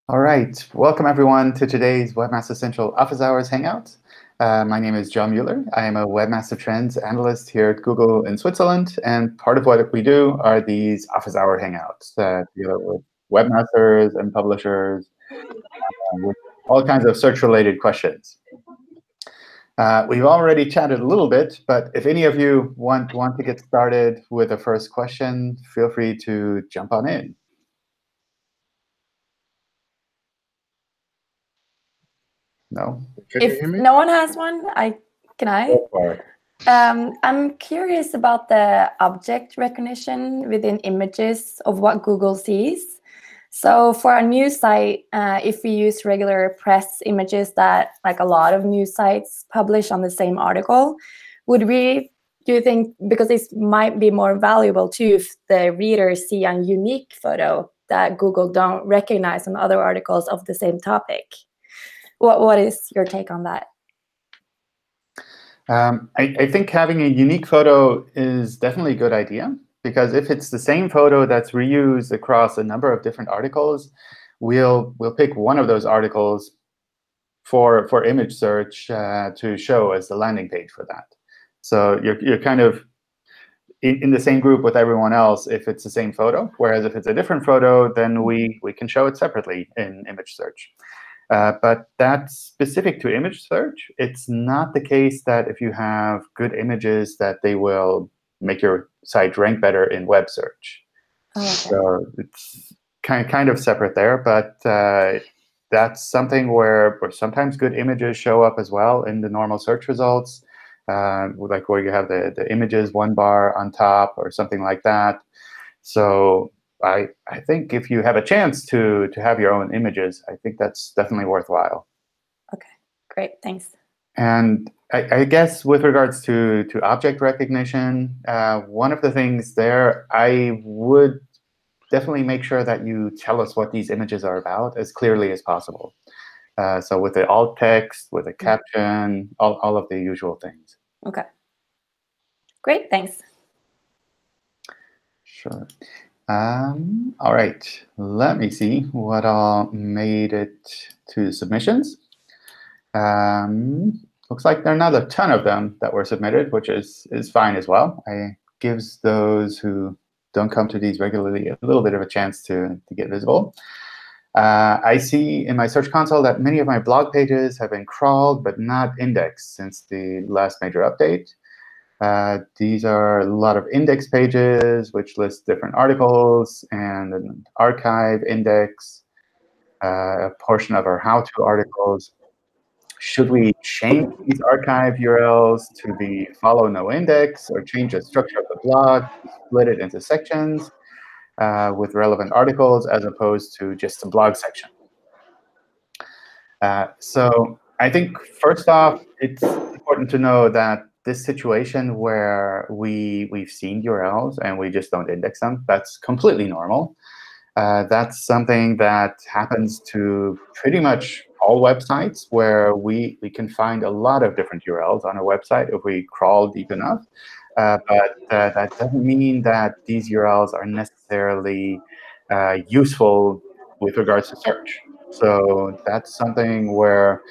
All right, welcome everyone to today's Webmaster Central Office Hours Hangout. My name is John Mueller. I am a Webmaster Trends analyst here at Google in Switzerland, and part of what we do are these Office Hour Hangouts together with webmasters and publishers with all kinds of search-related questions. We've already chatted a little bit, but if any of you want to get started with the first question, feel free to jump on in. No? If no one has one, can I? Go for it. I'm curious about the object recognition within images of what Google sees. So for a news site, if we use regular press images that like a lot of news sites publish on the same article, do you think, because this might be more valuable too if the readers see a unique photo that Google don't recognize on other articles of the same topic? What is your take on that? I think having a unique photo is definitely a good idea, because if it's the same photo that's reused across a number of different articles, we'll pick one of those articles for image search to show as the landing page for that. So you're kind of in the same group with everyone else if it's the same photo, whereas if it's a different photo, then we can show it separately in image search. But that's specific to image search. It's not the case that if you have good images that they will make your site rank better in web search. Okay. So it's kind of separate there, but that's something where sometimes good images show up as well in the normal search results, like where you have the images one bar on top or something like that. So I think if you have a chance to have your own images, I think that's definitely worthwhile. Okay, great, thanks. And I guess with regards to object recognition, one of the things there, I would definitely make sure that you tell us what these images are about as clearly as possible. So with the alt text, with a caption, all of the usual things. Okay, great, thanks. Sure. All right, let me see what all made it to submissions. Looks like there are not a ton of them that were submitted, which is fine as well. It gives those who don't come to these regularly a little bit of a chance to get visible. I see in my Search Console that many of my blog pages have been crawled but not indexed since the last major update. These are a lot of index pages, which list different articles, and an archive index, a portion of our how-to articles. Should we change these archive URLs to be follow no index, or change the structure of the blog, split it into sections with relevant articles, as opposed to just a blog section? So I think, first off, it's important to know that this situation where we've seen URLs and we just don't index them, that's completely normal. That's something that happens to pretty much all websites, where we can find a lot of different URLs on a website if we crawl deep enough. But that doesn't mean that these URLs are necessarily useful with regards to search. So that's something where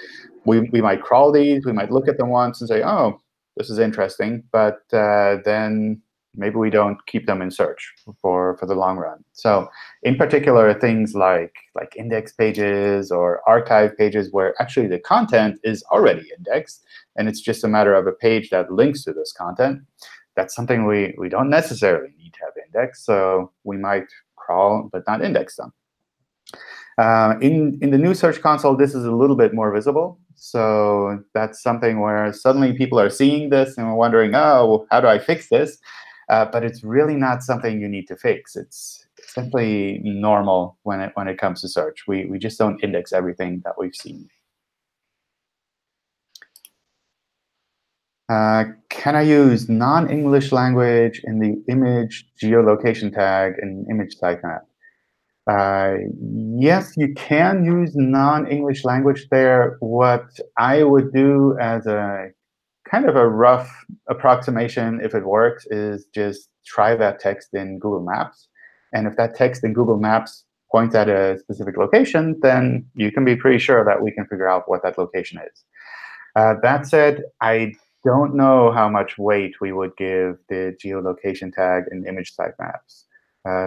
we might crawl these, we might look at them once and say, oh, this is interesting, but then maybe we don't keep them in search for the long run. So in particular, things like index pages or archive pages where actually the content is already indexed, and it's just a matter of a page that links to this content, that's something we don't necessarily need to have indexed. So we might crawl but not index them. In the new Search Console, this is a little bit more visible. So that's something where suddenly people are seeing this and wondering, oh, how do I fix this? But it's really not something you need to fix. It's simply normal when it comes to search. We just don't index everything that we've seen. Can I use non-English language in the image geolocation tag in image sitemap? Yes, you can use non-English language there. What I would do as a kind of a rough approximation, if it works, is just try that text in Google Maps. And if that text in Google Maps points at a specific location, then you can be pretty sure that we can figure out what that location is. That said, I don't know how much weight we would give the geolocation tag in image sitemaps.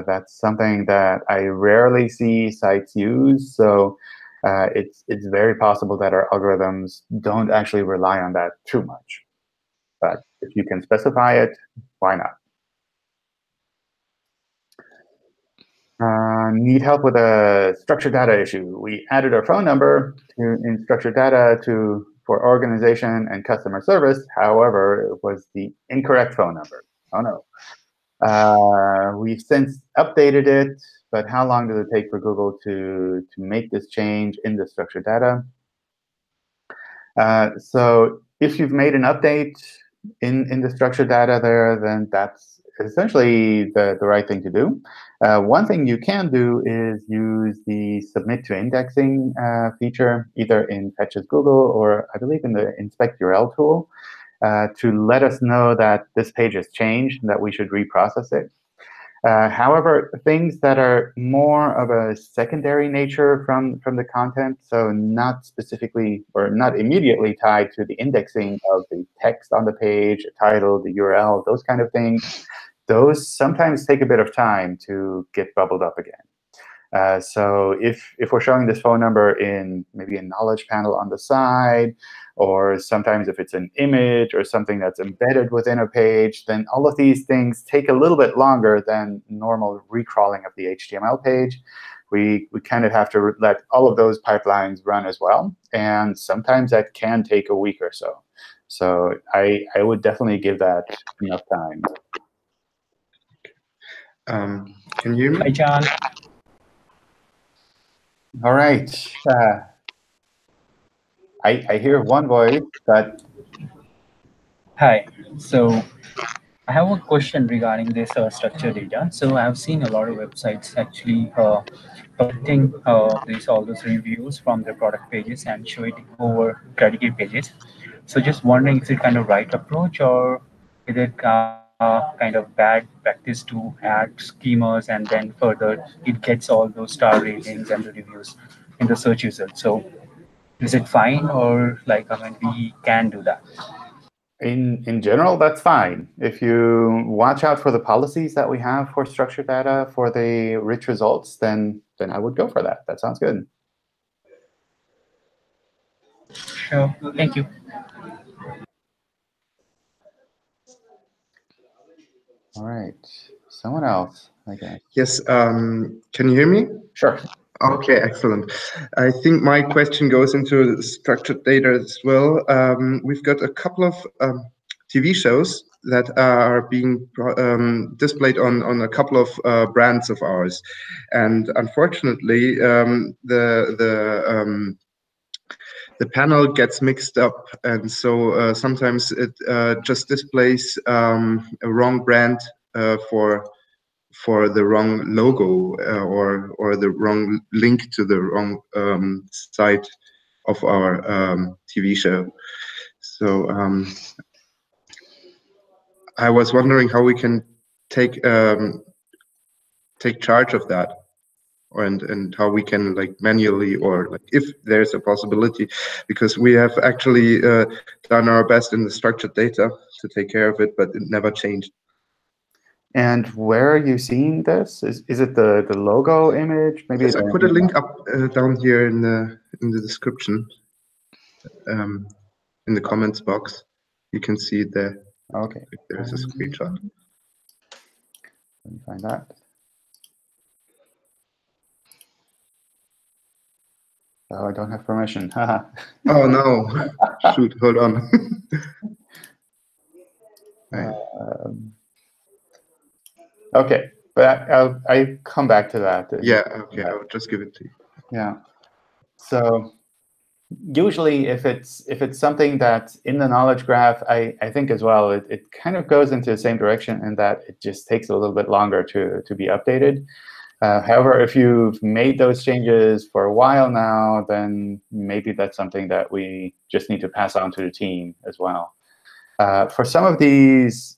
That's something that I rarely see sites use, so it's very possible that our algorithms don't actually rely on that too much. But if you can specify it, why not? Need help with a structured data issue. We added our phone number in structured data for organization and customer service. However, it was the incorrect phone number. Oh no. We've since updated it, but how long does it take for Google to make this change in the structured data? So if you've made an update in the structured data there, then that's essentially the right thing to do. One thing you can do is use the submit to indexing feature, either in Fetch's Google or I believe in the inspect URL tool, to let us know that this page has changed and that we should reprocess it. However, things that are more of a secondary nature from the content, so not specifically or not immediately tied to the indexing of the text on the page, the title, the URL, those kind of things, those sometimes take a bit of time to get bubbled up again. So if we're showing this phone number in maybe a knowledge panel on the side, or sometimes if it's an image or something that's embedded within a page, then all of these things take a little bit longer than normal recrawling of the HTML page. We kind of have to let all of those pipelines run as well. And sometimes that can take a week or so. So I would definitely give that enough time. Can you hear me? Hi, John. All right. I hear one voice, but... Hi. So I have a question regarding this structured data. So I've seen a lot of websites actually collecting all those reviews from their product pages and show it over dedicated pages. So just wondering, is it kind of right approach, or is it kind of bad practice to add schemas and then further it gets all those star ratings and the reviews in the search results? So is it fine, or like, I mean, we can do that? In general, that's fine. If you watch out for the policies that we have for structured data for the rich results, then I would go for that. That sounds good. Sure. Thank you. All right. Someone else, I guess. Yes. Can you hear me? Sure. Okay, excellent. I think my question goes into structured data as well. We've got a couple of TV shows that are being displayed on a couple of brands of ours, and unfortunately, the panel gets mixed up, and so sometimes it just displays a wrong brand for the wrong logo or the wrong link to the wrong site of our TV show. So I was wondering how we can take charge of that, and how we can like manually, or like if there's a possibility, because we have actually done our best in the structured data to take care of it, but it never changed. And where are you seeing this? Is it the logo image? Maybe yes, I put a link up down here in the description, in the comments box. You can see it there. Okay. If there's a screenshot. Let me find that. Oh, I don't have permission. Oh no! Shoot, hold on. Okay, but I come back to that. Yeah. Okay, I'll just give it to you. Yeah. So usually, if it's something that's in the knowledge graph, I think as well, it kind of goes into the same direction in that it just takes a little bit longer to be updated. However, if you've made those changes for a while now, then maybe that's something that we just need to pass on to the team as well. For some of these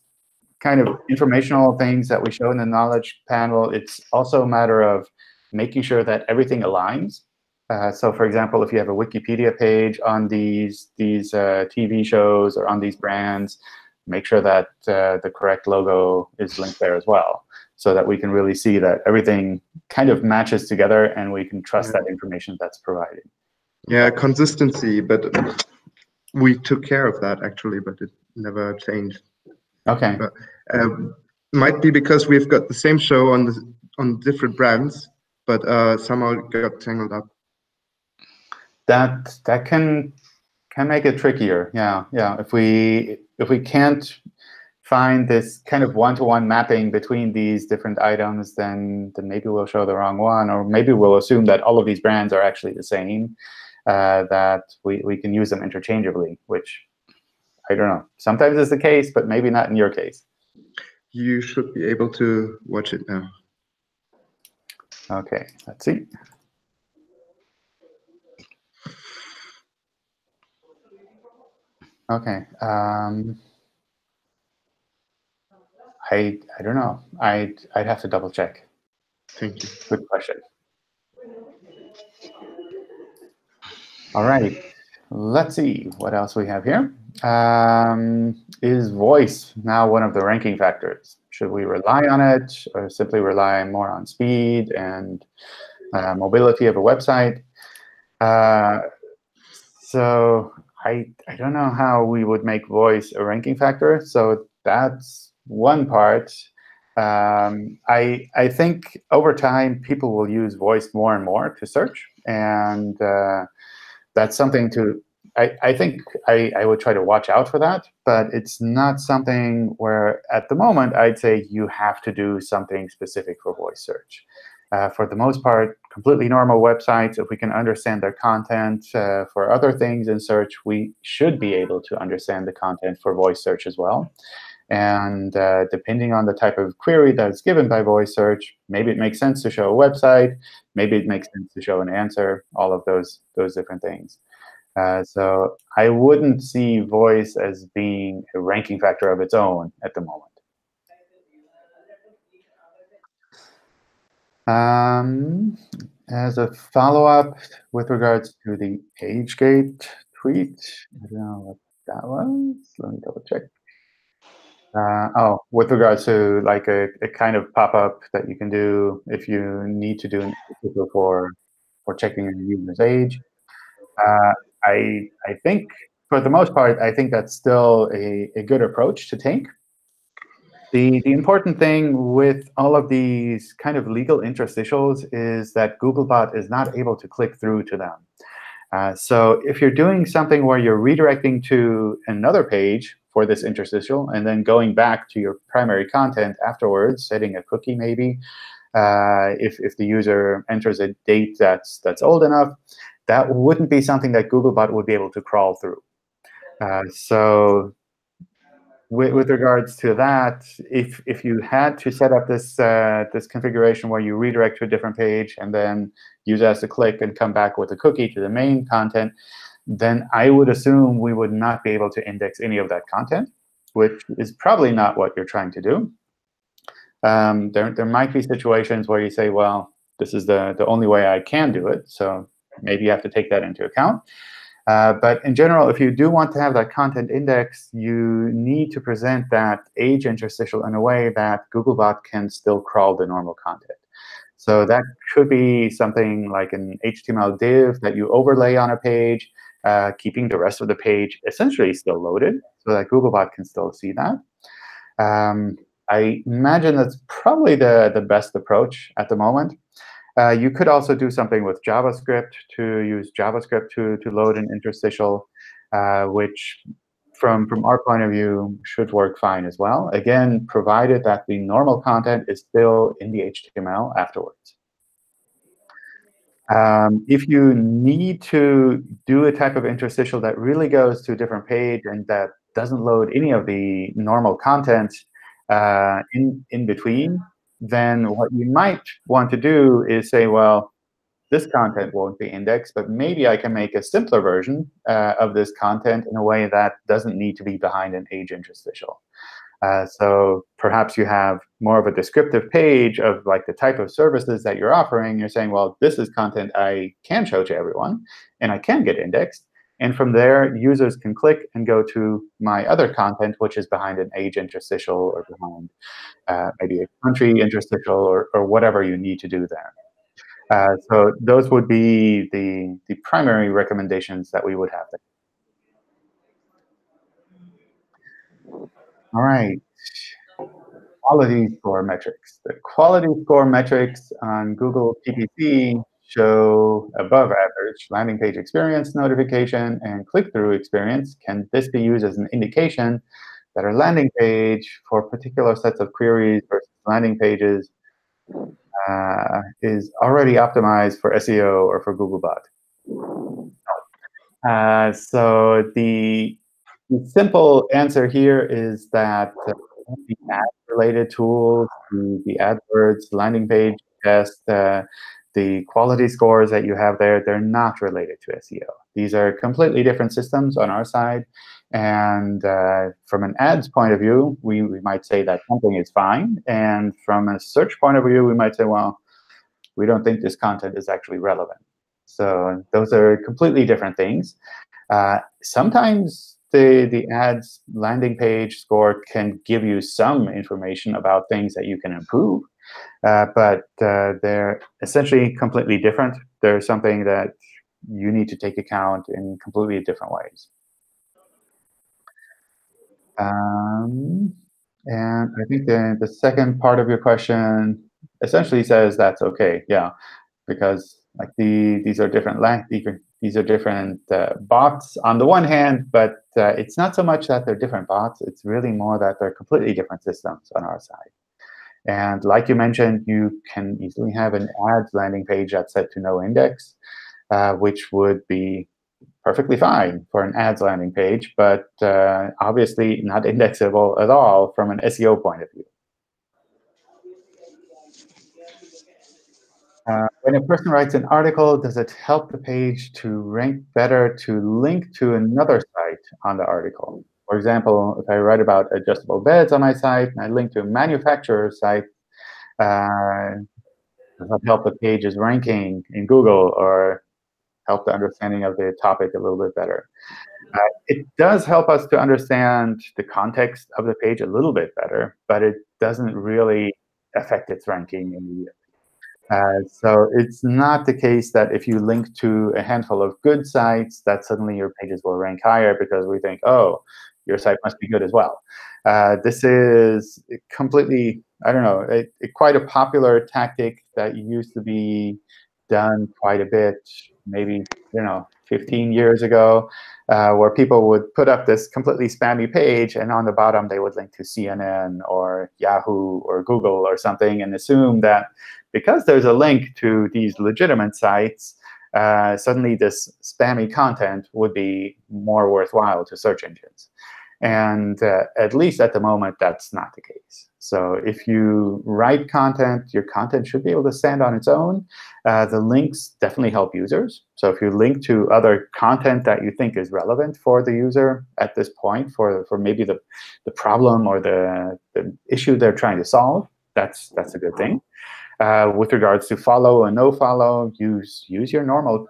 kind of informational things that we show in the knowledge panel, it's also a matter of making sure that everything aligns. So, for example, if you have a Wikipedia page on these TV shows or on these brands, make sure that the correct logo is linked there as well, so that we can really see that everything kind of matches together and we can trust that information that's provided. Yeah, consistency, but we took care of that actually, but it never changed. Okay. But, might be because we've got the same show on different brands, but somehow it got tangled up. That can make it trickier. Yeah. If we can't find this kind of one-to-one mapping between these different items, then maybe we'll show the wrong one, or maybe we'll assume that all of these brands are actually the same, that we can use them interchangeably, which I don't know. Sometimes it's the case, but maybe not in your case. You should be able to watch it now. Okay, let's see. Okay. I don't know. I'd have to double check. Thank you. Good question. All right. Let's see what else we have here. Is voice now one of the ranking factors? Should we rely on it, or simply rely more on speed and mobility of a website? So I don't know how we would make voice a ranking factor. So that's one part. I think over time people will use voice more and more to search, and that's something to. I think I would try to watch out for that, but it's not something where at the moment I'd say you have to do something specific for voice search. For the most part, completely normal websites, if we can understand their content for other things in search, we should be able to understand the content for voice search as well. And depending on the type of query that's given by voice search, maybe it makes sense to show a website, maybe it makes sense to show an answer, all of those different things. So I wouldn't see voice as being a ranking factor of its own at the moment. As a follow-up with regards to the AgeGate tweet, I don't know what that was. Let me double check. Oh, with regards to like a kind of pop-up that you can do if you need to do an article for checking a user's age. I think for the most part, I think that's still a good approach to take. The important thing with all of these kind of legal interstitials is that Googlebot is not able to click through to them. So if you're doing something where you're redirecting to another page for this interstitial and then going back to your primary content afterwards, setting a cookie maybe, if the user enters a date that's old enough, that wouldn't be something that Googlebot would be able to crawl through. So with regards to that, if you had to set up this this configuration where you redirect to a different page and then user has to click and come back with a cookie to the main content, then I would assume we would not be able to index any of that content, which is probably not what you're trying to do. There might be situations where you say, well, this is the only way I can do it, so maybe you have to take that into account. But in general, if you do want to have that content index, you need to present that age interstitial in a way that Googlebot can still crawl the normal content. So that could be something like an HTML div that you overlay on a page, keeping the rest of the page essentially still loaded so that Googlebot can still see that. I imagine that's probably the best approach at the moment. You could also do something with JavaScript to use JavaScript to load an interstitial, which from our point of view should work fine as well. Again, provided that the normal content is still in the HTML afterwards. If you need to do a type of interstitial that really goes to a different page and that doesn't load any of the normal content in between, then what you might want to do is say, well, this content won't be indexed, but maybe I can make a simpler version of this content in a way that doesn't need to be behind an age interstitial. So perhaps you have more of a descriptive page of like the type of services that you're offering. You're saying, well, this is content I can show to everyone, and I can get indexed. And from there, users can click and go to my other content, which is behind an age interstitial or behind maybe a country interstitial or whatever you need to do there. So those would be the primary recommendations that we would have there. All right. Quality score metrics. The quality score metrics on Google PPC show above average landing page experience, notification, and click-through experience. Can this be used as an indication that our landing page for particular sets of queries versus landing pages is already optimized for SEO or for Googlebot? So the simple answer here is that the ad-related tools, the AdWords landing page test, the quality scores that you have there, they're not related to SEO. These are completely different systems on our side. And from an ads point of view, we might say that something is fine. And from a search point of view, we might say, well, we don't think this content is actually relevant. So those are completely different things. Sometimes the ads landing page score can give you some information about things that you can improve, but they're essentially completely different. They're something that you need to take account in completely different ways. And I think the second part of your question essentially says that's OK, yeah, because like these are different these are different bots on the one hand, but it's not so much that they're different bots. It's really more that they're completely different systems on our side. And like you mentioned, you can easily have an ads landing page that's set to no index, which would be perfectly fine for an ads landing page, but obviously not indexable at all from an SEO point of view. When a person writes an article, does it help the page to rank better to link to another site on the article? For example, if I write about adjustable beds on my site and I link to a manufacturer's site, does that help the page's ranking in Google or help the understanding of the topic a little bit better? It does help us to understand the context of the page a little bit better, but it doesn't really affect its ranking immediately. So it's not the case that if you link to a handful of good sites, that suddenly your pages will rank higher because we think, oh, your site must be good as well. This is completely, I don't know, quite a popular tactic that used to be done quite a bit, maybe 15 years ago, where people would put up this completely spammy page, and on the bottom they would link to CNN or Yahoo or Google or something, and assume that because there's a link to these legitimate sites, suddenly this spammy content would be more worthwhile to search engines. And at least at the moment, that's not the case. So if you write content, your content should be able to stand on its own. The links definitely help users. So if you link to other content that you think is relevant for the user at this point, for maybe the problem or the issue they're trying to solve, that's a good thing. With regards to follow and no follow, use your normal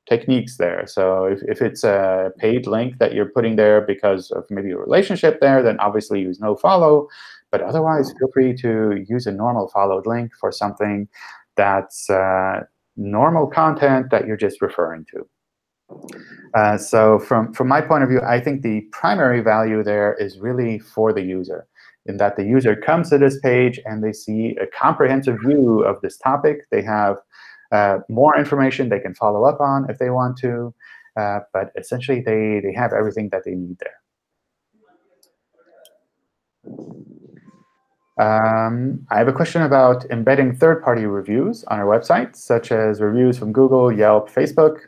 techniques there. So if it's a paid link that you're putting there because of maybe a relationship there, then obviously use no follow. But otherwise, feel free to use a normal followed link for something that's normal content that you're just referring to. So from my point of view, I think the primary value there is really for the user, in that the user comes to this page and they see a comprehensive view of this topic. They have more information they can follow up on if they want to. But essentially, they have everything that they need there. I have a question about embedding third-party reviews on our website, such as reviews from Google, Yelp, Facebook.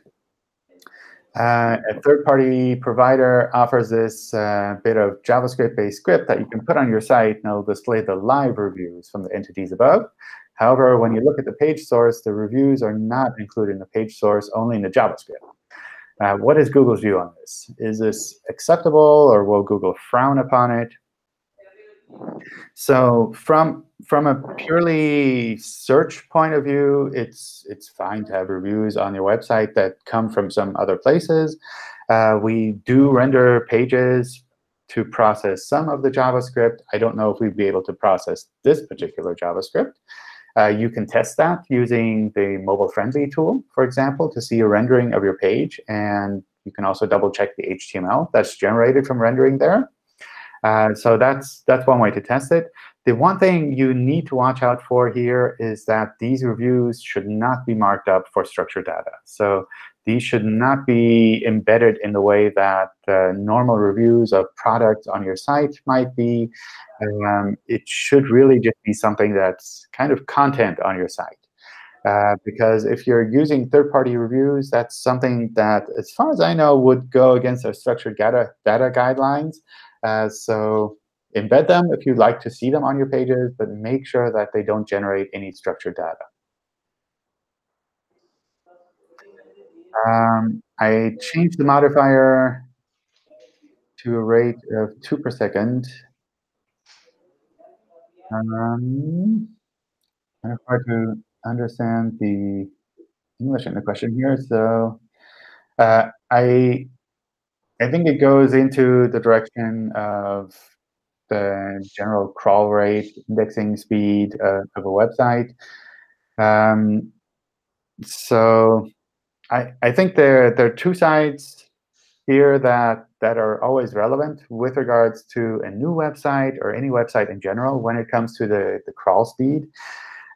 A third-party provider offers this bit of JavaScript-based script that you can put on your site, and it'll display the live reviews from the entities above. However, when you look at the page source, the reviews are not included in the page source, only in the JavaScript. What is Google's view on this? Is this acceptable, or will Google frown upon it? So from a purely search point of view, it's fine to have reviews on your website that come from some other places. We do render pages to process some of the JavaScript. I don't know if we'd be able to process this particular JavaScript. You can test that using the mobile-friendly tool, for example, to see a rendering of your page. And you can also double-check the HTML that's generated from rendering there. So that's one way to test it. The one thing you need to watch out for here is that these reviews should not be marked up for structured data. So these should not be embedded in the way that normal reviews of products on your site might be. It should really just be something that's kind of content on your site. Because if you're using third-party reviews, that's something that, as far as I know, would go against our structured data guidelines. So embed them if you'd like to see them on your pages, but make sure that they don't generate any structured data. I changed the modifier to a rate of 2 per second. Kind of hard to understand the English in the question here. So I think it goes into the direction of the general crawl rate, indexing speed of a website. So I think there are two sides here that are always relevant with regards to a new website or any website in general when it comes to the crawl speed.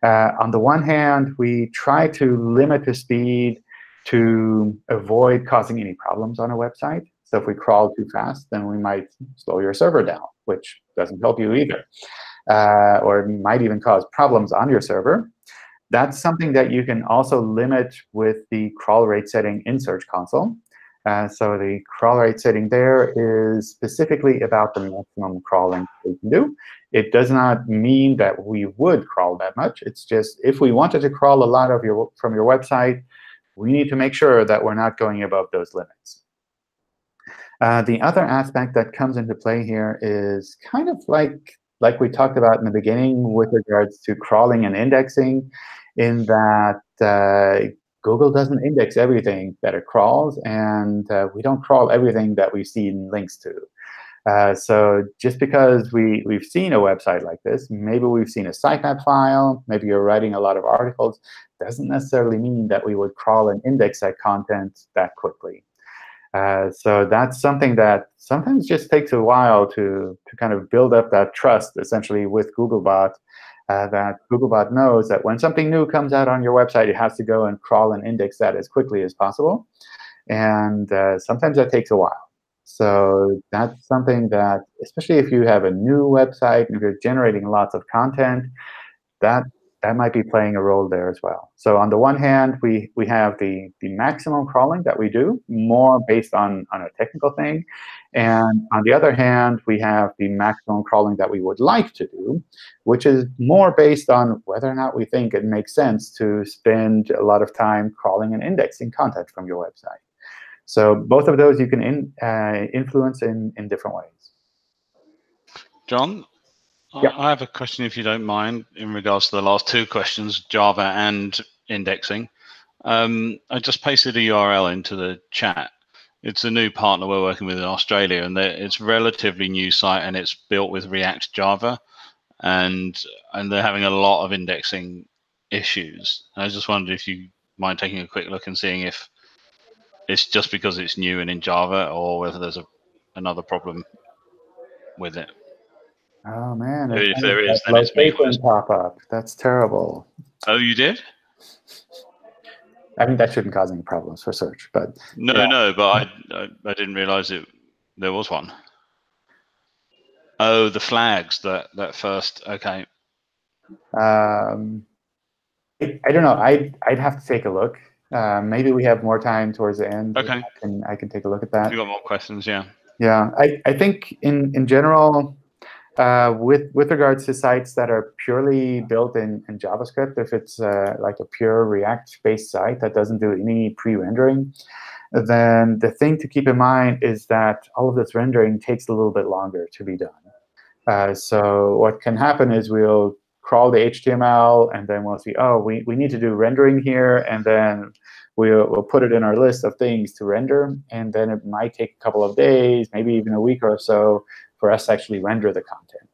On the one hand, we try to limit the speed to avoid causing any problems on a website. So if we crawl too fast, then we might slow your server down, which doesn't help you either. Or might even cause problems on your server. That's something that you can also limit with the crawl rate setting in Search Console. So the crawl rate setting there is specifically about the maximum crawling we can do. It does not mean that we would crawl that much. It's just if we wanted to crawl a lot of from your website, we need to make sure that we're not going above those limits. The other aspect that comes into play here is kind of like we talked about in the beginning with regards to crawling and indexing, in that Google doesn't index everything that it crawls, and we don't crawl everything that we've seen links to. So just because we've seen a website like this, maybe we've seen a sitemap file, maybe you're writing a lot of articles, doesn't necessarily mean that we would crawl and index that content that quickly. So that's something that sometimes just takes a while to kind of build up that trust, essentially, with Googlebot, that Googlebot knows that when something new comes out on your website, it has to go and crawl and index that as quickly as possible. And sometimes that takes a while. So that's something that, especially if you have a new website and you're generating lots of content, that might be playing a role there as well. So on the one hand, we have the maximum crawling that we do, more based on a technical thing. And on the other hand, we have the maximum crawling that we would like to do, which is more based on whether or not we think it makes sense to spend a lot of time crawling and indexing content from your website. So both of those you can influence in different ways. John? Yep. I have a question, if you don't mind, in regards to the last two questions, Java and indexing. I just pasted a URL into the chat. It's a new partner we're working with in Australia, and it's a relatively new site, and it's built with React Java, and they're having a lot of indexing issues. I just wondered if you mind taking a quick look and seeing if it's just because it's new and in Java, or whether there's another problem with it. Oh man! If there is, then it's me. Pop up. That's terrible. Oh, you did? I mean, that shouldn't cause any problems for search, but no, yeah. No. But I didn't realize there was one. Oh, the flags that first. Okay. I don't know. I'd have to take a look. Maybe we have more time towards the end. Okay. I can take a look at that. If you've got more questions, yeah. Yeah, I think in general, with regards to sites that are purely built in JavaScript, if it's like a pure React-based site that doesn't do any pre-rendering, then the thing to keep in mind is that all of this rendering takes a little bit longer to be done. So what can happen is we'll crawl the HTML, and then we'll see, oh, we need to do rendering here, and then we'll put it in our list of things to render, and then it might take a couple of days, maybe even a week or so, for us to actually render the content.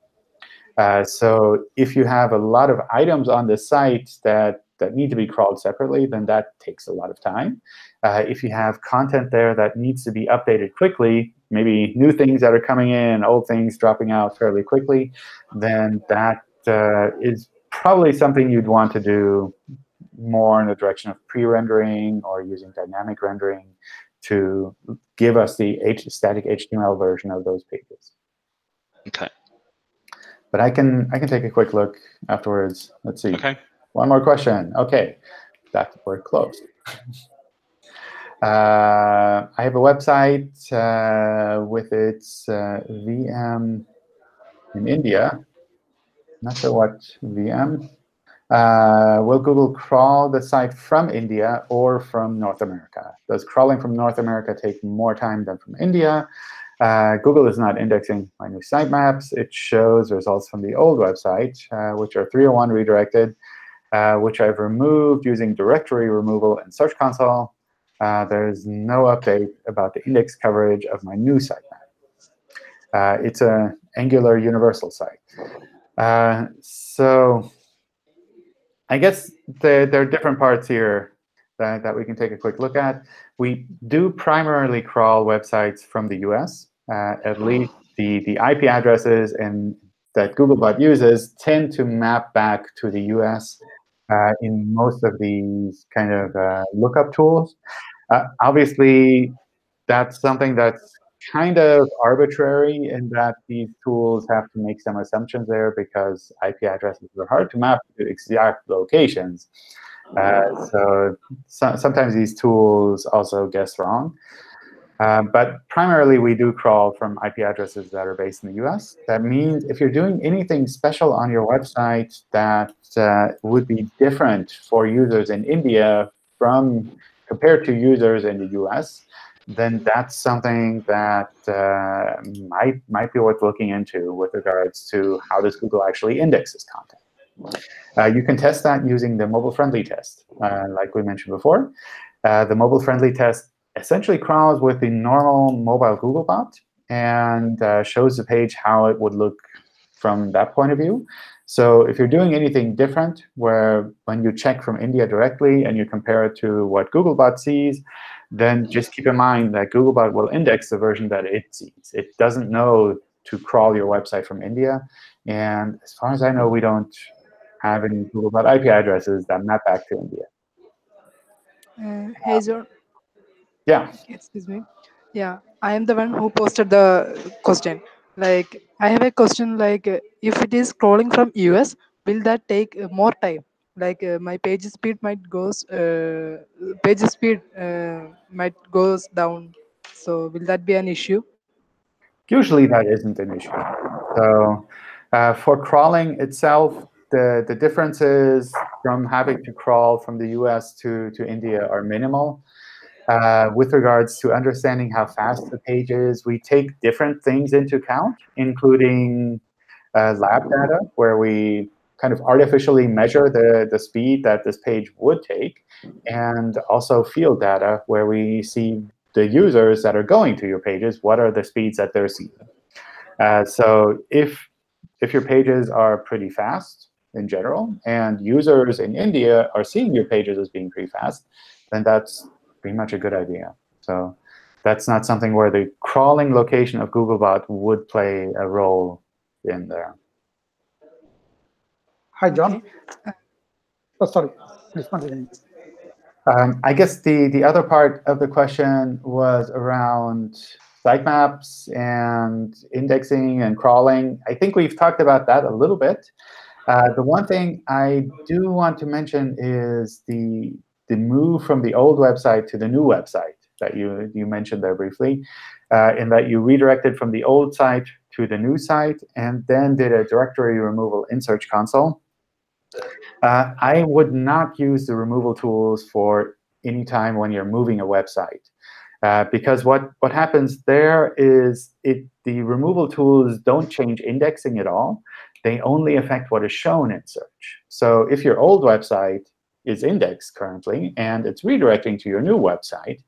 So if you have a lot of items on the site that need to be crawled separately, then that takes a lot of time. If you have content there that needs to be updated quickly, maybe new things that are coming in, old things dropping out fairly quickly, then that is probably something you'd want to do more in the direction of pre-rendering or using dynamic rendering to give us the static HTML version of those pages. Okay. But I can take a quick look afterwards. Let's see. Okay. One more question. OK, we're close. I have a website with its VM in India. Not sure what VM. Will Google crawl the site from India or from North America? Does crawling from North America take more time than from India? Google is not indexing my new sitemaps. It shows results from the old website, which are 301 redirected, which I've removed using directory removal in Search Console. There's no update about the index coverage of my new sitemap. It's an Angular universal site. So I guess there are different parts here that we can take a quick look at. We do primarily crawl websites from the US. At least the IP addresses that Googlebot uses tend to map back to the US in most of these kind of lookup tools. Obviously, that's something that's kind of arbitrary in that these tools have to make some assumptions there because IP addresses are hard to map to exact locations. So sometimes these tools also guess wrong. But primarily, we do crawl from IP addresses that are based in the US. That means if you're doing anything special on your website that would be different for users in India compared to users in the US, then that's something that might be worth looking into with regards to how does Google actually index this content. You can test that using the mobile-friendly test, like we mentioned before. The mobile-friendly test essentially crawls with the normal mobile Googlebot and shows the page how it would look from that point of view. So if you're doing anything different, where when you check from India directly and you compare it to what Googlebot sees, then just keep in mind that Googlebot will index the version that it sees. It doesn't know to crawl your website from India. And as far as I know, we don't have any Googlebot IP addresses that map back to India. Hey, John. Yeah. Excuse me. Yeah, I am the one who posted the question. Like, I have a question. Like, if it is crawling from US, will that take more time? Like, my page speed might might goes down. So, will that be an issue? Usually, that isn't an issue. So, for crawling itself, the differences from having to crawl from the US to India are minimal. With regards to understanding how fast the page is, we take different things into account, including lab data, where we kind of artificially measure the speed that this page would take, and also field data, where we see the users that are going to your pages, what are the speeds that they're seeing. So if your pages are pretty fast in general, and users in India are seeing your pages as being pretty fast, then that's pretty much a good idea. So that's not something where the crawling location of Googlebot would play a role in there. Hi, John. Okay. Oh, sorry. Please continue. I guess the other part of the question was around sitemaps and indexing and crawling. I think we've talked about that a little bit. The one thing I do want to mention is the move from the old website to the new website that you mentioned there briefly, in that you redirected from the old site to the new site and then did a directory removal in Search Console. I would not use the removal tools for any time when you're moving a website. Because what happens there is the removal tools don't change indexing at all. They only affect what is shown in search. So if your old website is indexed currently, and it's redirecting to your new website,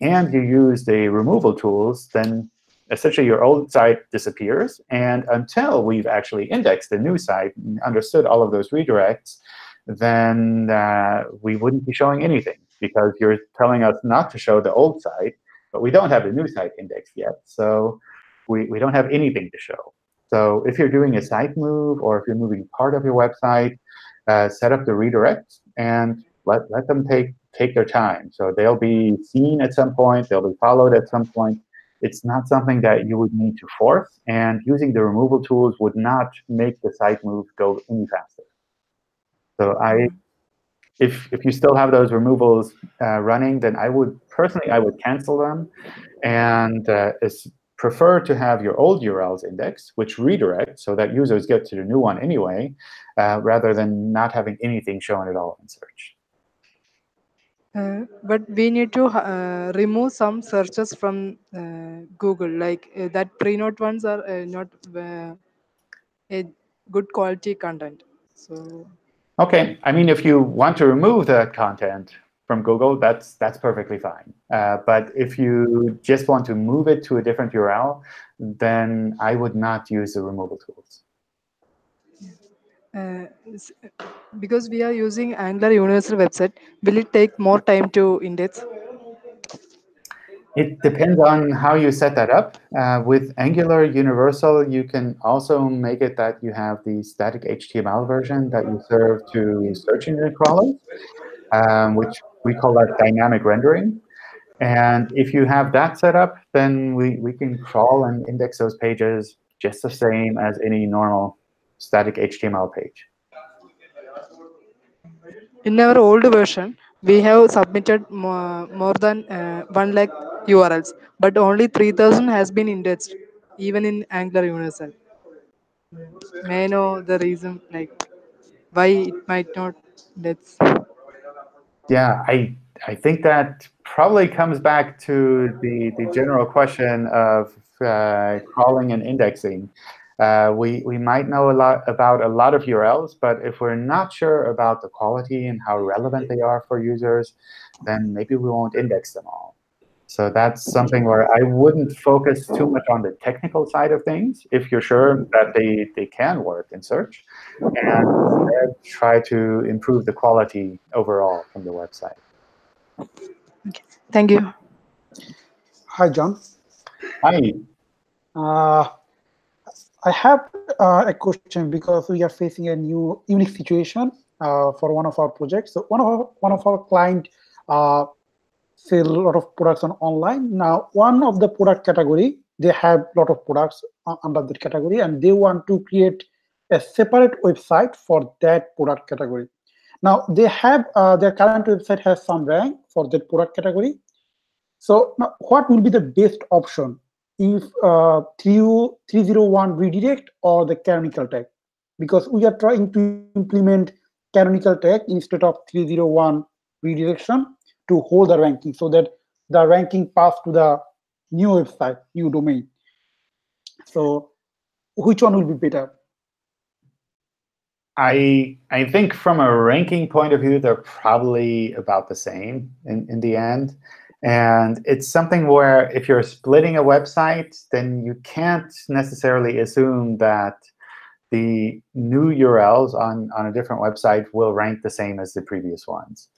and you use the removal tools, then essentially your old site disappears. And until we've actually indexed the new site and understood all of those redirects, then we wouldn't be showing anything, because you're telling us not to show the old site, but we don't have the new site indexed yet. So we don't have anything to show. So if you're doing a site move, or if you're moving part of your website, set up the redirects and let them take their time. So they'll be seen at some point. They'll be followed at some point. It's not something that you would need to force. And using the removal tools would not make the site move go any faster. So if you still have those removals running, then I would cancel them, and prefer to have your old URLs indexed, which redirect so that users get to the new one anyway, rather than not having anything shown at all in search. But we need to remove some searches from Google, like that pre-note ones are not a good quality content. So OK, I mean, if you want to remove that content from Google, that's perfectly fine. But if you just want to move it to a different URL, then I would not use the removal tools. because we are using Angular Universal website, will it take more time to index? It depends on how you set that up. With Angular Universal, you can also make it that you have the static HTML version that you serve to search engine crawlers, which we call that dynamic rendering. And if you have that set up, then we can crawl and index those pages just the same as any normal static HTML page. In our old version, we have submitted more than 1 lakh URLs, but only 3,000 has been indexed, even in Angular Universal. May I know the reason, like why it might not index? Yeah, I think that probably comes back to the general question of crawling and indexing. We might know a lot about a lot of URLs, but if we're not sure about the quality and how relevant they are for users, then maybe we won't index them all. So that's something where I wouldn't focus too much on the technical side of things if you're sure that they can work in search, and instead try to improve the quality overall from the website. Okay. Thank you. Hi, John. Hi. I have a question because we are facing a new unique situation for one of our projects. So one of our client sell a lot of products on online. Now, one of the product category, they have a lot of products under that category, and they want to create a separate website for that product category. Now, they have their current website has some rank for that product category. So now, what will be the best option? If 301 redirect or the canonical tag? Because we are trying to implement canonical tag instead of 301 redirection to hold the ranking, so that the ranking pass to the new website, new domain. So which one will be better? I think from a ranking point of view, they're probably about the same in the end. And it's something where if you're splitting a website, then you can't necessarily assume that the new URLs on a different website will rank the same as the previous ones.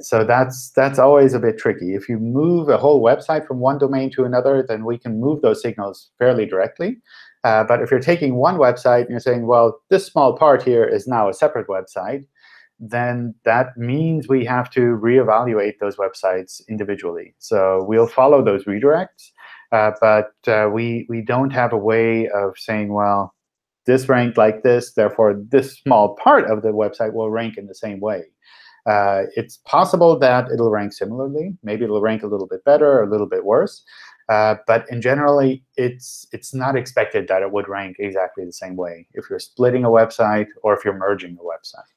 So that's always a bit tricky. If you move a whole website from one domain to another, then we can move those signals fairly directly. But if you're taking one website and you're saying, well, this small part here is now a separate website, then that means we have to reevaluate those websites individually. So we'll follow those redirects, but we don't have a way of saying, well, this ranked like this, therefore this small part of the website will rank in the same way. It's possible that it'll rank similarly. Maybe it'll rank a little bit better or a little bit worse. But in generally, it's not expected that it would rank exactly the same way if you're splitting a website or if you're merging a website.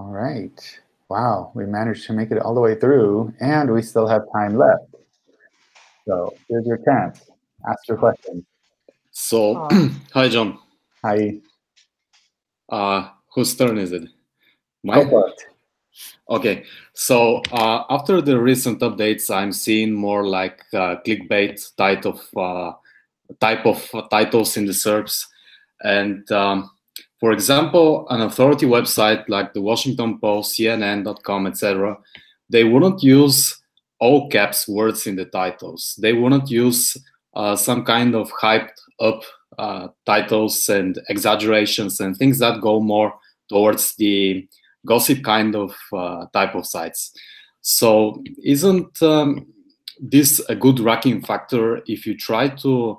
All right. Wow, we managed to make it all the way through, and we still have time left. So here's your chance. Ask your question. So, hi, John. Hi. Whose turn is it? Go for it. Okay. So after the recent updates, I'm seeing more like clickbait type of titles in the SERPs, and for example, an authority website like the Washington Post, CNN.com, etc., they wouldn't use all caps words in the titles. They wouldn't use some kind of hyped up titles and exaggerations and things that go more towards the gossip kind of type of sites. So isn't this a good ranking factor if you try to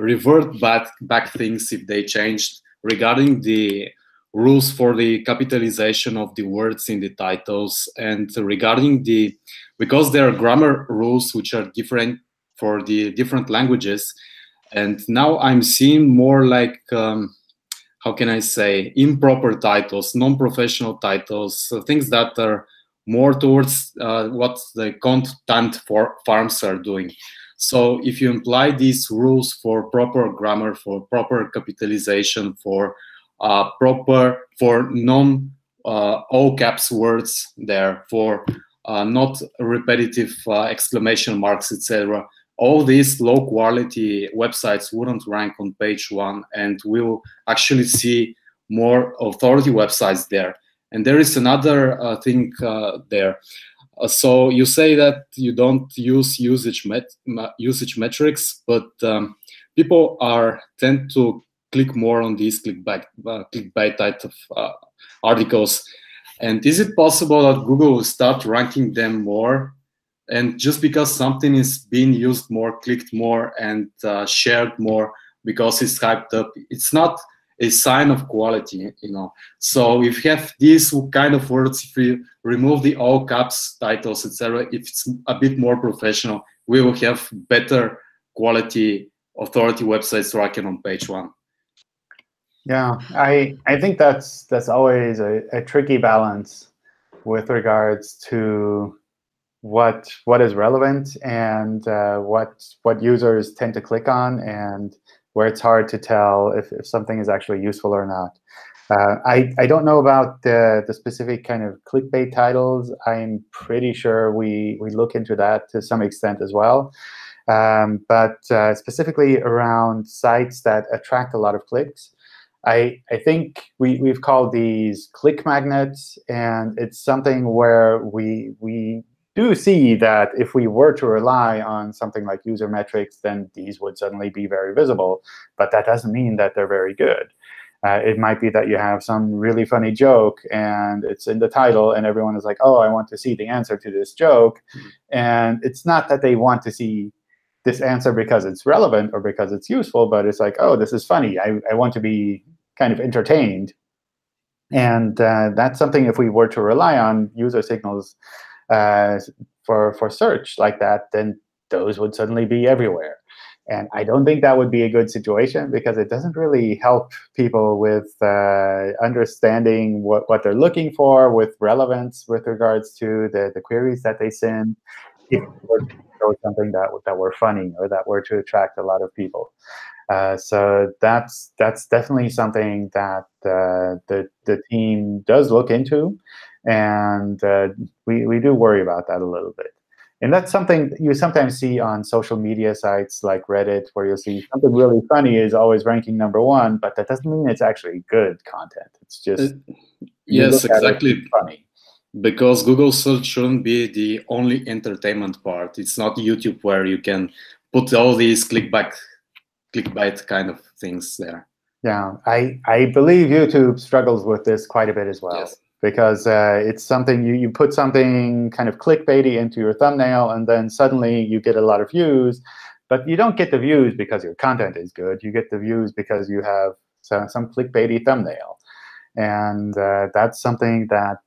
revert back things if they changed regarding the rules for the capitalization of the words in the titles, and regarding because there are grammar rules which are different for the different languages, and now I'm seeing more like how can I say, improper titles, non-professional titles, things that are more towards what the content farms are doing. So if you imply these rules for proper grammar, for proper capitalization, for non all caps words there, for not repetitive exclamation marks, etc., all these low quality websites wouldn't rank on page 1, and we'll actually see more authority websites there. And there is another thing there. So you say that you don't use usage metrics, but people tend to click more on these clickbait type of articles. And is it possible that Google will start ranking them more? And just because something is being used more, clicked more, and shared more because it's hyped up, it's not a sign of quality, you know. So if you have these kind of words, if we remove the all caps titles, etc., if it's a bit more professional, we will have better quality authority websites ranking on page 1. Yeah, I think that's always a tricky balance with regards to what is relevant and what users tend to click on, and where it's hard to tell if something is actually useful or not. I don't know about the specific kind of clickbait titles. I'm pretty sure we look into that to some extent as well. But specifically around sites that attract a lot of clicks, I think we've called these click magnets, and it's something where we do see that if we were to rely on something like user metrics, then these would suddenly be very visible. But that doesn't mean that they're very good. It might be that you have some really funny joke, and it's in the title, and everyone is like, oh, I want to see the answer to this joke. And it's not that they want to see this answer because it's relevant or because it's useful, but it's like, oh, this is funny. I want to be kind of entertained. And that's something, if we were to rely on user signals for search like that, then those would suddenly be everywhere. And I don't think that would be a good situation, because it doesn't really help people with understanding what they're looking for, with relevance with regards to the queries that they send, if we were to show something that were funny or that were to attract a lot of people. So that's definitely something that the team does look into, and we do worry about that a little bit. And that's something you sometimes see on social media sites like Reddit, where you'll see something really funny is always ranking #1, but that doesn't mean it's actually good content. It's just yes, exactly. Funny. Because Google search shouldn't be the only entertainment part. It's not YouTube where you can put all these clickbait kind of things there. Yeah, I believe YouTube struggles with this quite a bit as well. Yes. Because it's something, you put something kind of clickbaity into your thumbnail, and then suddenly you get a lot of views. But you don't get the views because your content is good. You get the views because you have some clickbaity thumbnail. And that's something that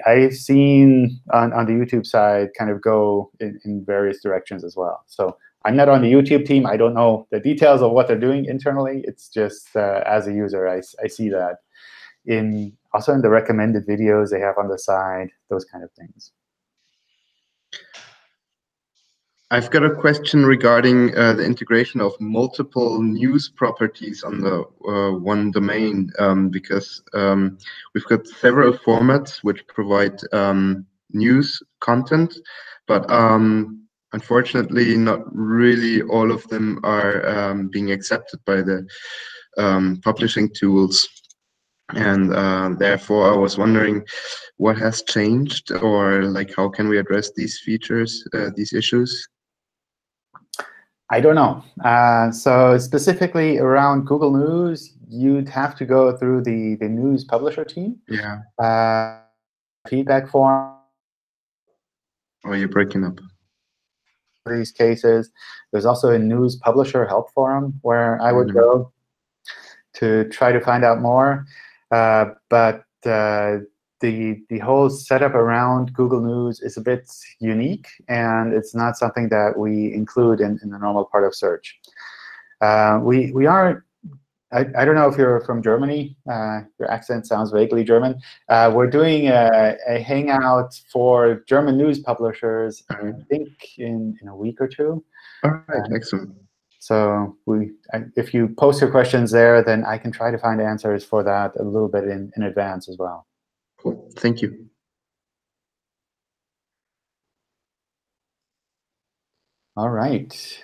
I've seen on the YouTube side kind of go in various directions as well. So I'm not on the YouTube team. I don't know the details of what they're doing internally. It's just as a user, I see that. also in the recommended videos they have on the side, those kind of things. I've got a question regarding the integration of multiple news properties on the one domain, because we've got several formats which provide news content, but unfortunately not really all of them are being accepted by the publishing tools. And therefore I was wondering what has changed, or like how can we address these features, these issues? I don't know. So specifically around Google News, you'd have to go through the news publisher team. Yeah. Feedback form. Oh, you're breaking up. These cases. There's also a news publisher help forum where I would go to try to find out more. But the whole setup around Google News is a bit unique, and it's not something that we include in the normal part of search. We are, I don't know if you're from Germany. Your accent sounds vaguely German. We're doing a hangout for German news publishers, I think in a week or two. All right, excellent. So if you post your questions there, then I can try to find answers for that a little bit in advance as well. Cool. Thank you. All right.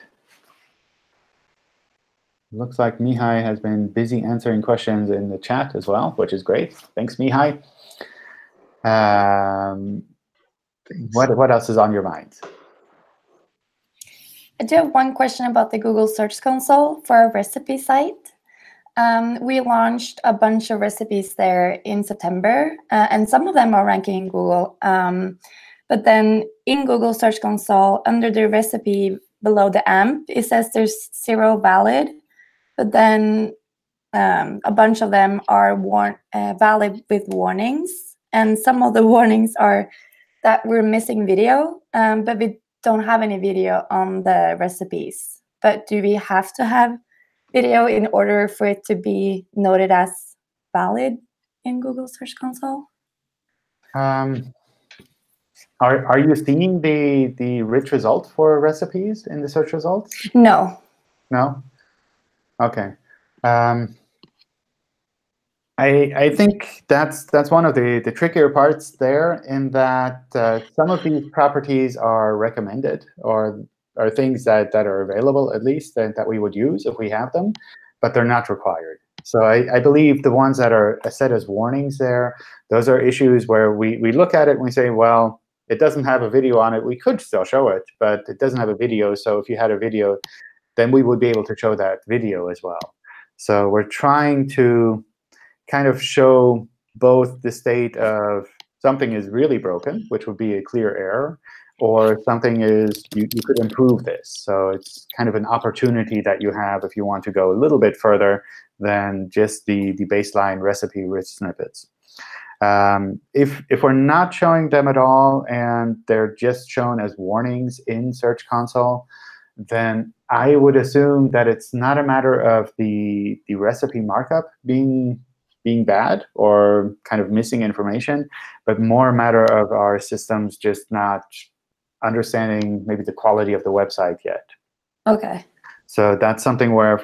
Looks like Mihai has been busy answering questions in the chat as well, which is great. Thanks, Mihai. What else is on your mind? I do have one question about the Google Search Console for our recipe site. We launched a bunch of recipes there in September, and some of them are ranking in Google. But then in Google Search Console, under the recipe below the AMP, it says there's 0 valid. But then a bunch of them are valid with warnings. And some of the warnings are that we're missing video, but we don't have any video on the recipes. But do we have to have video in order for it to be noted as valid in Google Search Console? Are you seeing the rich result for recipes in the search results? No. No? OK. I think that's one of the trickier parts there, in that some of these properties are recommended, or are things that are available, at least, that we would use if we have them, but they're not required. So I believe the ones that are set as warnings there, those are issues where we look at it and we say, well, it doesn't have a video on it. We could still show it, but it doesn't have a video. So if you had a video, then we would be able to show that video as well. So we're trying to kind of show both the state of something is really broken, which would be a clear error, or something is, you could improve this. So it's kind of an opportunity that you have if you want to go a little bit further than just the baseline recipe with snippets. If we're not showing them at all, and they're just shown as warnings in Search Console, then I would assume that it's not a matter of the recipe markup being bad or kind of missing information, but more a matter of our systems just not understanding maybe the quality of the website yet. OK. So that's something where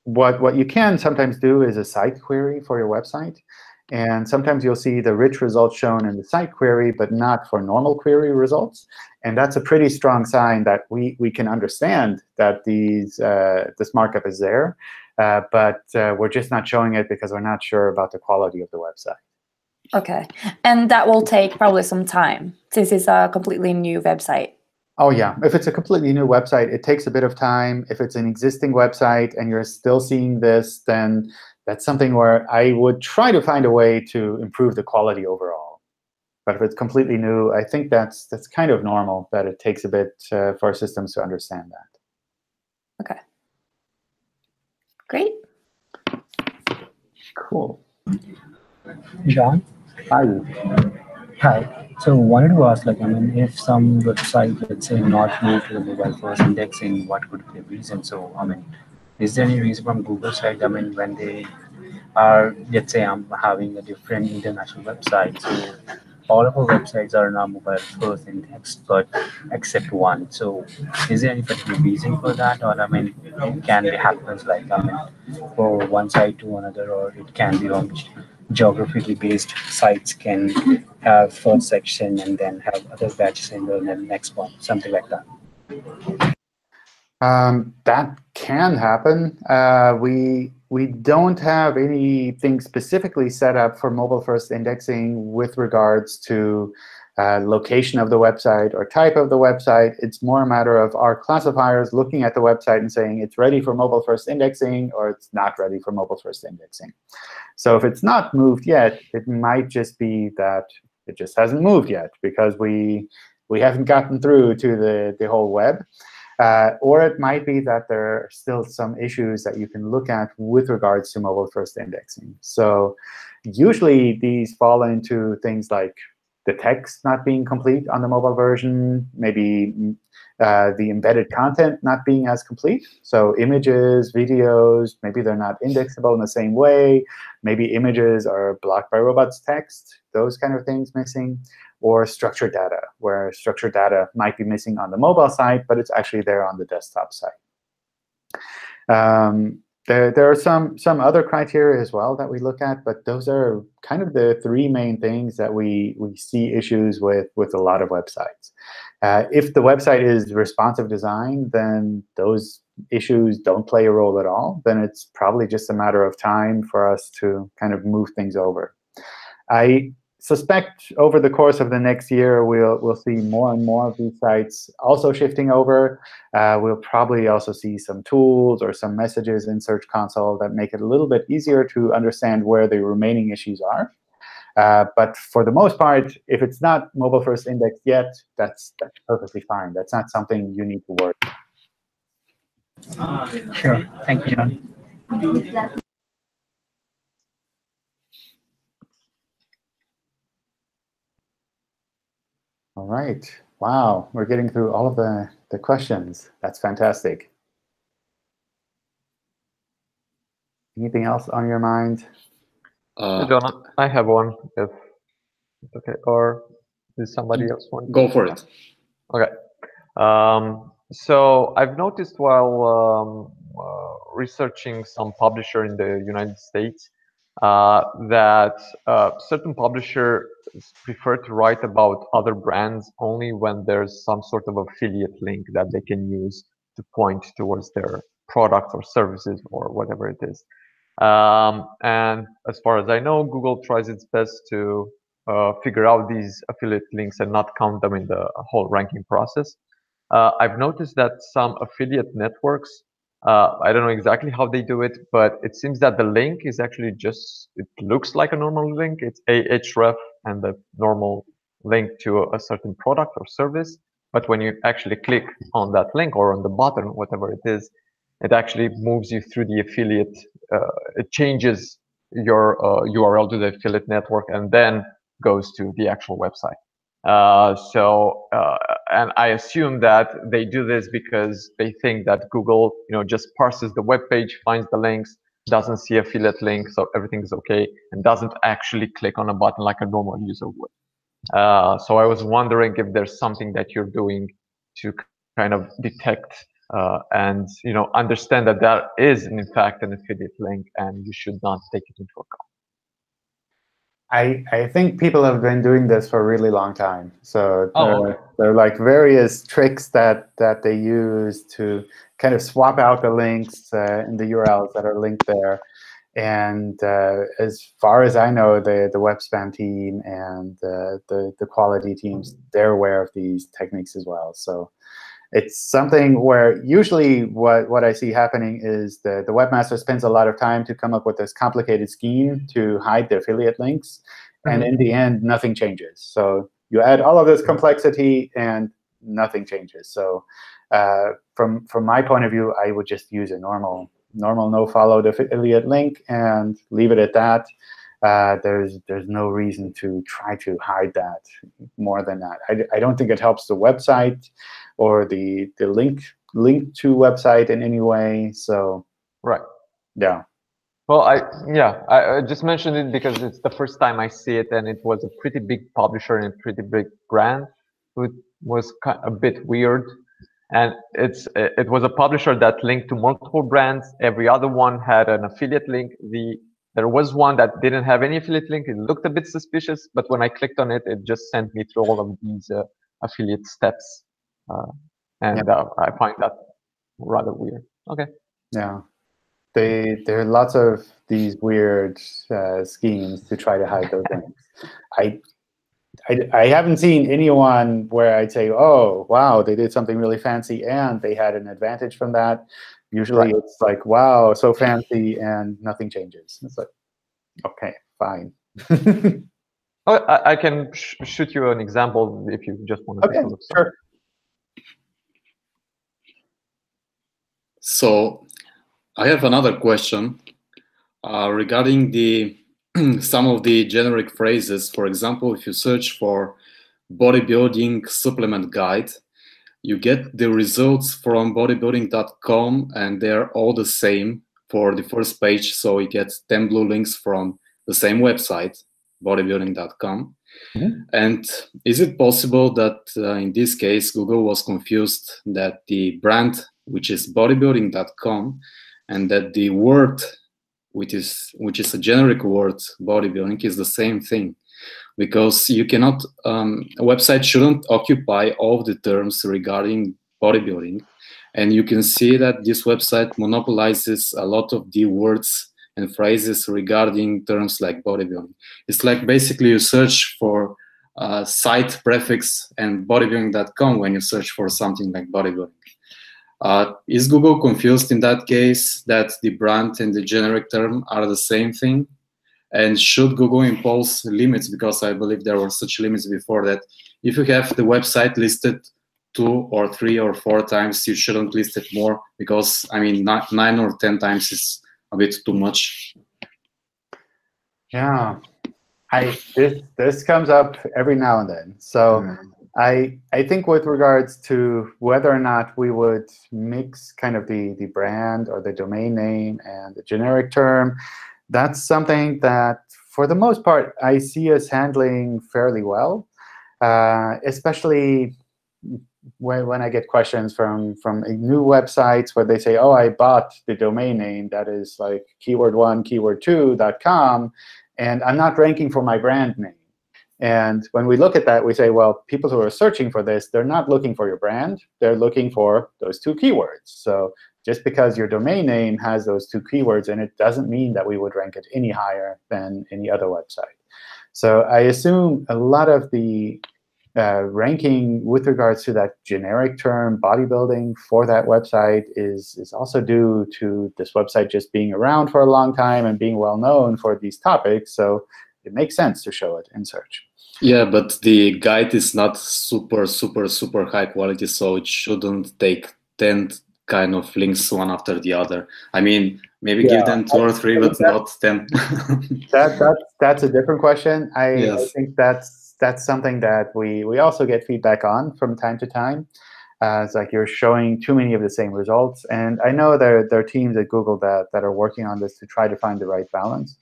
what you can sometimes do is a site query for your website. And sometimes you'll see the rich results shown in the site query, but not for normal query results. And that's a pretty strong sign that we can understand that this markup is there. But we're just not showing it because we're not sure about the quality of the website. OK. And that will take probably some time, since it's a completely new website. Oh, yeah. If it's a completely new website, it takes a bit of time. If it's an existing website and you're still seeing this, then that's something where I would try to find a way to improve the quality overall. But if it's completely new, I think that's kind of normal, that it takes a bit for our systems to understand that. OK. Great. Cool. John? Hi. Hi. So wanted to ask, like, I mean, if some website, let's say, not moved to the mobile first indexing, what could be the reason? So, I mean, is there any reason from Google side, I mean, when they let's say I'm having a different international website, so all of our websites are now mobile first indexed, but except one. So is there any particular reason for that, or I mean, it can be happens like I mean, for one site to another, or it can be on geographically based sites can have first section and then have other batches in the next one, something like that. That can happen. We don't have anything specifically set up for mobile-first indexing with regards to location of the website or type of the website. It's more a matter of our classifiers looking at the website and saying it's ready for mobile-first indexing or it's not ready for mobile-first indexing. So if it's not moved yet, it might just be that it just hasn't moved yet because we haven't gotten through to the whole web. Or it might be that there are still some issues that you can look at with regards to mobile-first indexing. So usually these fall into things like the text not being complete on the mobile version, maybe the embedded content not being as complete. So images, videos, maybe they're not indexable in the same way. Maybe images are blocked by robots text, those kind of things missing. Or structured data, where structured data might be missing on the mobile side, but it's actually there on the desktop side. There are some other criteria as well that we look at, but those are kind of the three main things that we see issues with a lot of websites. If the website is responsive design, then those issues don't play a role at all. Then it's probably just a matter of time for us to kind of move things over. I suspect over the course of the next year, we'll see more and more of these sites also shifting over. We'll probably also see some tools or some messages in Search Console that make it a little bit easier to understand where the remaining issues are. But for the most part, if it's not mobile-first indexed yet, that's perfectly fine. That's not something you need to worry about. Sure. Thank you, John. All right. Wow, we're getting through all of the questions. That's fantastic. Anything else on your mind? John, I have one, if it's okay. Or does somebody else want? Go for it. Okay. So I've noticed while researching some publisher in the United States that certain publishers prefer to write about other brands only when there's some sort of affiliate link that they can use to point towards their products or services or whatever it is. And as far as I know, Google tries its best to figure out these affiliate links and not count them in the whole ranking process. I've noticed that some affiliate networks, I don't know exactly how they do it, but it seems that the link is actually just, it looks like a normal link. It's ahref and the normal link to a certain product or service. But when you actually click on that link or on the button, whatever it is, it actually moves you through the affiliate. It changes your URL to the affiliate network and then goes to the actual website. And I assume that they do this because they think that Google, just parses the web page, finds the links, doesn't see affiliate links, so everything's okay, and doesn't actually click on a button like a normal user would. So I was wondering if there's something that you're doing to kind of detect and understand that there is in fact an affiliate link and you should not take it into account. I think people have been doing this for a really long time. So there are like various tricks that they use to kind of swap out the links in the URLs that are linked there. And as far as I know, the web spam team and the quality teams, they're aware of these techniques as well. So it's something where usually what I see happening is the webmaster spends a lot of time to come up with this complicated scheme to hide the affiliate links. And in the end, nothing changes. So you add all of this complexity and nothing changes. So from my point of view, I would just use a normal no-follow affiliate link and leave it at that. There's no reason to try to hide that more than that. I don't think it helps the website or the link to website in any way. So right, yeah. Well, I just mentioned it because it's the first time I see it, and it was a pretty big publisher and a pretty big brand. It was a bit weird, and it was a publisher that linked to multiple brands. Every other one had an affiliate link. There was one that didn't have any affiliate link. It looked a bit suspicious, but when I clicked on it, it just sent me through all of these affiliate steps, and I find that rather weird. Okay. Yeah. There are lots of these weird schemes to try to hide those links. I haven't seen anyone where I'd say, oh, wow, they did something really fancy and they had an advantage from that. Usually it's like, wow, so fancy and nothing changes. It's like, OK, fine. I can shoot you an example if you just want to take a look. Sure. So I have another question regarding some of the generic phrases. For example, if you search for bodybuilding supplement guide, you get the results from bodybuilding.com, and they're all the same for the first page. So you get 10 blue links from the same website, bodybuilding.com. Mm-hmm. And is it possible that in this case, Google was confused that the brand, which is bodybuilding.com, and that the word, which is a generic word, bodybuilding, is the same thing? Because you cannot, a website shouldn't occupy all of the terms regarding bodybuilding. And you can see that this website monopolizes a lot of the words and phrases regarding terms like bodybuilding. It's like basically you search for site prefix and bodybuilding.com when you search for something like bodybuilding. Is Google confused in that case that the brand and the generic term are the same thing? And should Google impose limits? Because I believe there were such limits before that if you have the website listed 2 or 3 or 4 times, you shouldn't list it more, because I mean 9 or 10 times is a bit too much. Yeah, this comes up every now and then. So I think with regards to whether or not we would mix kind of the brand or the domain name and the generic term, that's something that, for the most part, I see us handling fairly well, especially when I get questions from new websites where they say, oh, I bought the domain name that is like keyword1, keyword2.com, and I'm not ranking for my brand name. And when we look at that, we say, well, people who are searching for this, they're not looking for your brand. They're looking for those 2 keywords. So just because your domain name has those 2 keywords in it doesn't mean that we would rank it any higher than any other website. So I assume a lot of the ranking with regards to that generic term, bodybuilding, for that website is also due to this website just being around for a long time and being well known for these topics. So it makes sense to show it in search. Yeah, but the guide is not super high quality, so it shouldn't take 10 kind of links one after the other. I mean, maybe give them 2 or 3, but not 10. That's a different question. Yes. I think that's something that we also get feedback on from time to time. It's like you're showing too many of the same results. And I know there are teams at Google that are working on this to try to find the right balance.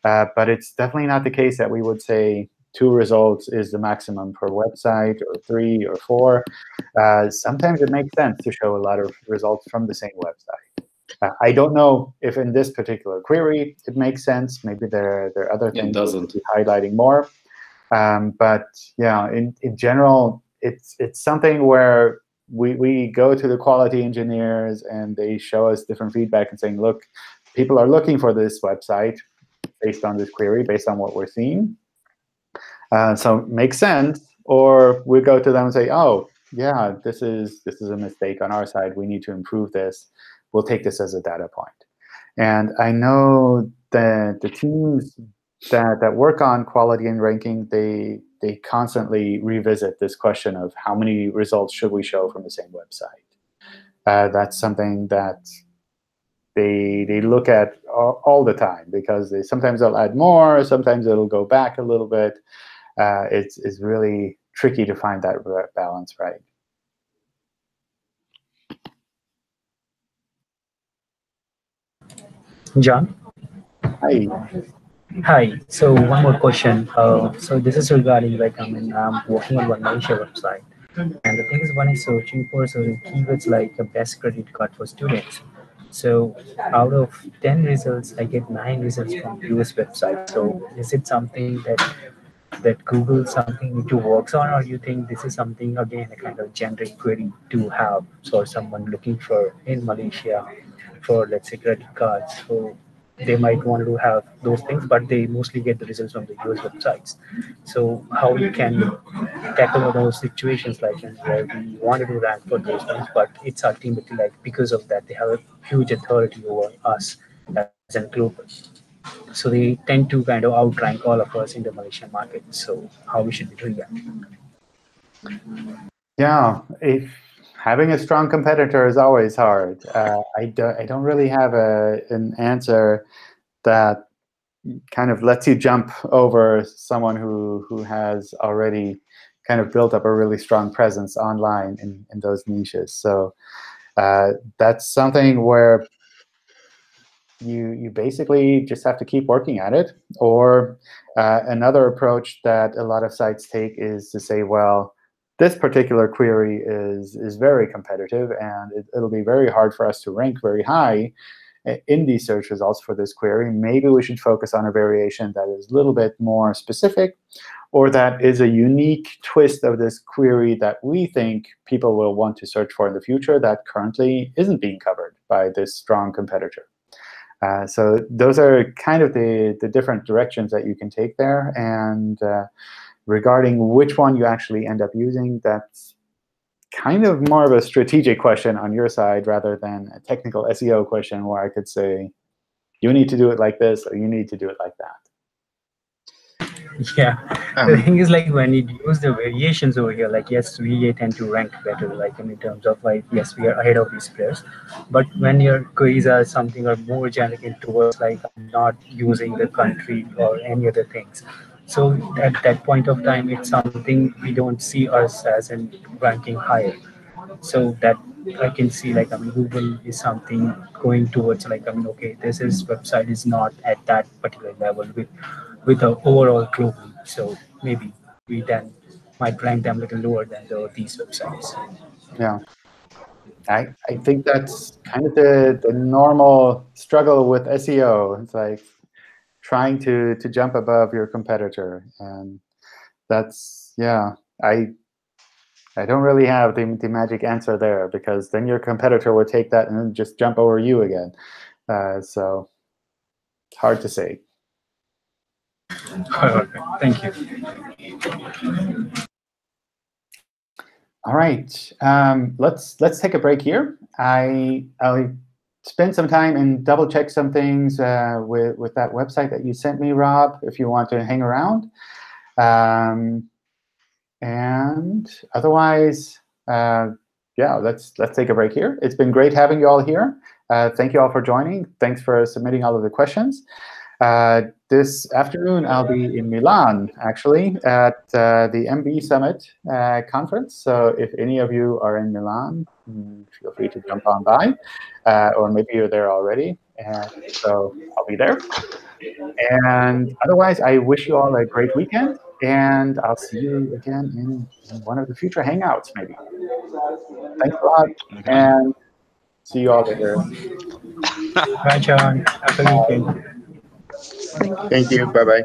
But it's definitely not the case that we would say 2 results is the maximum per website, or 3 or 4. Sometimes it makes sense to show a lot of results from the same website. I don't know if in this particular query it makes sense. Maybe there are other things that we'll be highlighting more. But yeah, in general, it's something where we go to the quality engineers and they show us different feedback and saying, look, people are looking for this website based on this query, based on what we're seeing. So it makes sense. Or we go to them and say, oh, yeah, this is a mistake on our side. We need to improve this. We'll take this as a data point. And I know that the teams that work on quality and ranking, they constantly revisit this question of how many results should we show from the same website. That's something that they look at all the time, because sometimes they'll add more, sometimes it'll go back a little bit. It's really tricky to find that balance right. John? Hi. Hi. So one more question. So this is regarding like I'm working on one Malaysia website, and the thing is when I'm searching for certain keywords like a best credit card for students. So out of 10 results, I get 9 results from US website. So is it something that Google something need to work on, or you think this is something again a kind of generic query to have for someone looking for in Malaysia for let's say credit cards? So they might want to have those things, but they mostly get the results from the US websites. So how we can tackle those situations like where we wanted to rank for those things, but it's ultimately like because of that they have a huge authority over us as a group. So they tend to kind of outrank all of us in the Malaysian market. So how we should be doing that? Yeah, if having a strong competitor is always hard. I don't really have an answer that kind of lets you jump over someone who has already kind of built up a really strong presence online in those niches. So that's something where you basically just have to keep working at it. Or another approach that a lot of sites take is to say, well, this particular query is very competitive, and it'll be very hard for us to rank very high in these search results for this query. Maybe we should focus on a variation that is a little bit more specific, or that is a unique twist of this query that we think people will want to search for in the future that currently isn't being covered by this strong competitor. So those are kind of the different directions that you can take there. And regarding which one you actually end up using, that's kind of more of a strategic question on your side rather than a technical SEO question where I could say, you need to do it like this, or you need to do it like that. Yeah, the thing is like when you use the variations over here, like yes, we tend to rank better, like in terms of like yes, we are ahead of these players. But when your queries are something or more generic towards like I'm not using the country or any other things, so at that point of time, it's something we don't see us as in ranking higher. So that I can see like Google is something going towards like okay, this is website is not at that particular level with the overall globally. So maybe we then might rank them a little lower than these websites. Yeah, I think that's kind of the normal struggle with SEO. It's like trying to jump above your competitor, and that's I don't really have the magic answer there, because then your competitor would take that and then just jump over you again. So hard to say. Thank you. All right, let's take a break here. I'll spend some time and double check some things with that website that you sent me, Rob, if you want to hang around. And otherwise, yeah, let's take a break here. It's been great having you all here. Thank you all for joining. Thanks for submitting all of the questions. This afternoon, I'll be in Milan, actually, at the MB Summit conference. So if any of you are in Milan, feel free to jump on by. Or maybe you're there already. And so I'll be there. And otherwise, I wish you all a great weekend. And I'll see you again in one of the future Hangouts, maybe. Thanks a lot. Okay. And see you all later. Bye, John. Have a good weekend. Thank you. Bye-bye.